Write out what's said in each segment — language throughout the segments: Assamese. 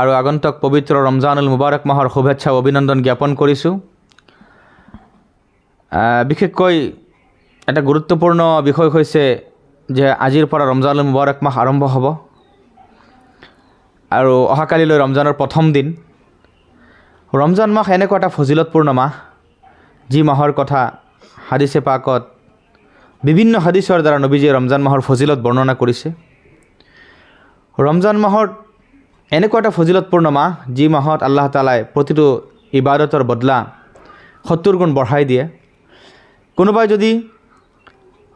আৰু আগন্তুক পবিত্ৰ ৰমজানুল মুবাৰক মাহৰ শুভেচ্ছা ও অভিনন্দন জ্ঞাপন কৰিছোঁ। বিশেষকৈ এটা গুৰুত্বপূৰ্ণ বিষয় হৈছে যে আজিৰ পৰা ৰমজানুল মুবাৰক মাহ আৰম্ভ হ'ব আৰু অহাকালিলৈ ৰমজানৰ প্ৰথম দিন। ৰমজান মাহ এনেকুৱা এটা ফজিলতপূৰ্ণ মাহ, যি মাহৰ কথা হাদিছে পাকত বিভিন্ন হাদিছৰ দ্বাৰা নবীজীয়ে ৰমজান মাহৰ ফজিলত বৰ্ণনা কৰিছে। ৰমজান মাহৰ এনেকুৱা এটা ফজিলতপূৰ্ণ মাহ, যি মাহত আল্লাহ তাআলাই প্ৰতিটো ইবাদতৰ বদলা 70 গুণ বঢ়াই দিয়ে। কোনোবাই যদি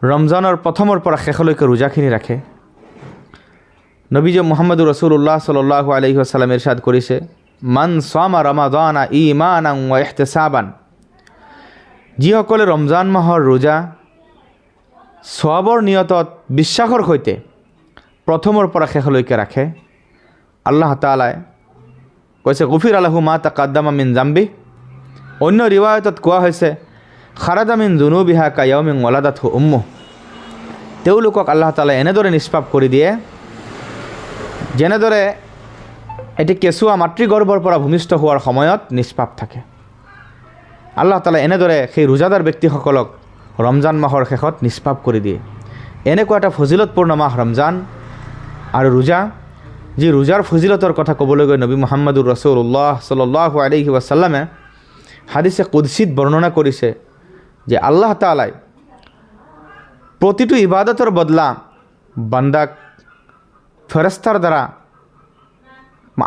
ৰমজানৰ প্ৰথমৰ পৰা শেষলৈকে ৰোজাখিনি ৰাখে, নবীজি মুহাম্মদুৰ ৰাসূলুল্লাহ সাল্লাল্লাহু আলাইহি ওয়াসাল্লাম ইৰশাদ কৰিছে, মান সামা ৰমাদানা ঈমানান ওয়া ইহতিসাবান, যিসকলে ৰমজান মাহৰ ৰোজা সওয়াবৰ নিয়তত বিশ্বাসৰ সৈতে প্ৰথমৰ পৰা শেষলৈকে ৰাখে, আল্লাহ তাআলাই কৈছে গুফিৰা লাহু মা তাকাদ্দামা মিন জাম্বি। অন্য ৰিৱায়তত কোৱা হৈছে খাৰাজা মিন যুনুবিহা কায়াউমিন ওয়ালাদাতহু উম্মুহ। তেওঁলোকক আল্লাহ তাআলাই এনেদৰে নিষ্পাপ কৰি দিয়ে, যেনেদৰে এটি কেঁচুৱা মাতৃগৰ্ভৰ পৰা ভূমিষ্ঠ হোৱাৰ সময়ত নিষ্পাপ থাকে। আল্লাহ তাআলাই এনেদৰে সেই ৰোজাদাৰ ব্যক্তিসকলক ৰমজান মাহৰ শেষত নিষ্পাপ কৰি দিয়ে। এনেকুৱা এটা ফজিলতপূৰ্ণ মাহ ৰমজান আৰু ৰোজা, যি ৰোজাৰ ফজিলতৰ কথা ক'বলৈ গৈ নবী মুহাম্মদুৰ ৰাসূলুল্লাহ সাল্লাল্লাহু আলাইহি ওয়াসাল্লামে হাদিছে কুদসিত বৰ্ণনা কৰিছে যে আল্লাহ তাআলাই প্ৰতিটো ইবাদতৰ বদলা বান্দাক ফেৰেস্তাৰ দ্বাৰা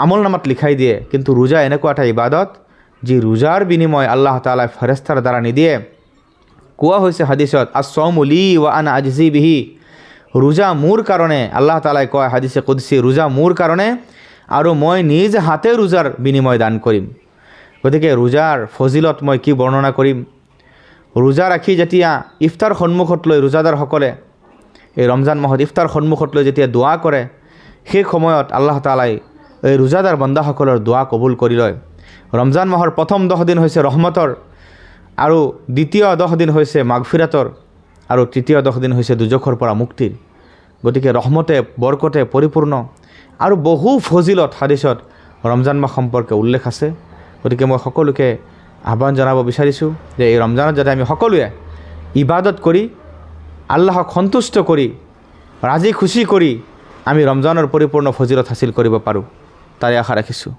আমল নামাত লিখাই দিয়ে, কিন্তু ৰোজা এনেকুৱা এটা ইবাদত, যি ৰোজাৰ বিনিময় আল্লাহ তাআলাই ফেৰেস্তাৰ দ্বাৰা নিদিয়ে। কোৱা হৈছে হাদিছত আস-সাওমু লি ওয়া আনা আজজি বিহি, ৰোজা মোৰ কাৰণে, আল্লাহ তাআলাই কয় হাদিছে কুদসি, ৰোজা মোৰ কাৰণে আৰু মই নিজ হাতে ৰোজাৰ বিনিময় দান কৰিম। গতিকে ৰোজাৰ ফজিলত মই কি বৰ্ণনা কৰিম। ৰোজা ৰাখি যেতিয়া ইফতাৰ সন্মুখত লৈ ৰোজাদাৰসকলে এই ৰমজান মাহত ইফতাৰ সন্মুখত লৈ যেতিয়া দোৱা কৰে, সেই সময়ত আল্লাহ তাআলাই এই ৰোজাদাৰ বান্দাসকলৰ দোৱা কবুল কৰি লয়। ৰমজান মাহৰ প্ৰথম 10 দিন হৈছে ৰহমতৰ, আৰু দ্বিতীয় 10 দিন হৈছে মাগফিৰাতৰ, আৰু তৃতীয় 10 দিন হৈছে দুজখৰ পৰা মুক্তিৰ। গতিকে ৰহমতে বৰকতে পৰিপূৰ্ণ আৰু বহু ফজিলত হাদিছত ৰমজান মাহ সম্পৰ্কে উল্লেখ আছে। গতিকে মই সকলোকে আহ্বান জনাব বিচাৰিছোঁ যে এই ৰমজানত যাতে আমি সকলোৱে ইবাদত কৰি আল্লাহক সন্তুষ্ট কৰি ৰাজি খুচি কৰি আমি ৰমজানৰ পৰিপূৰ্ণ ফজিলত হাসিল কৰিব পাৰোঁ, তাৰে আশা ৰাখিছোঁ।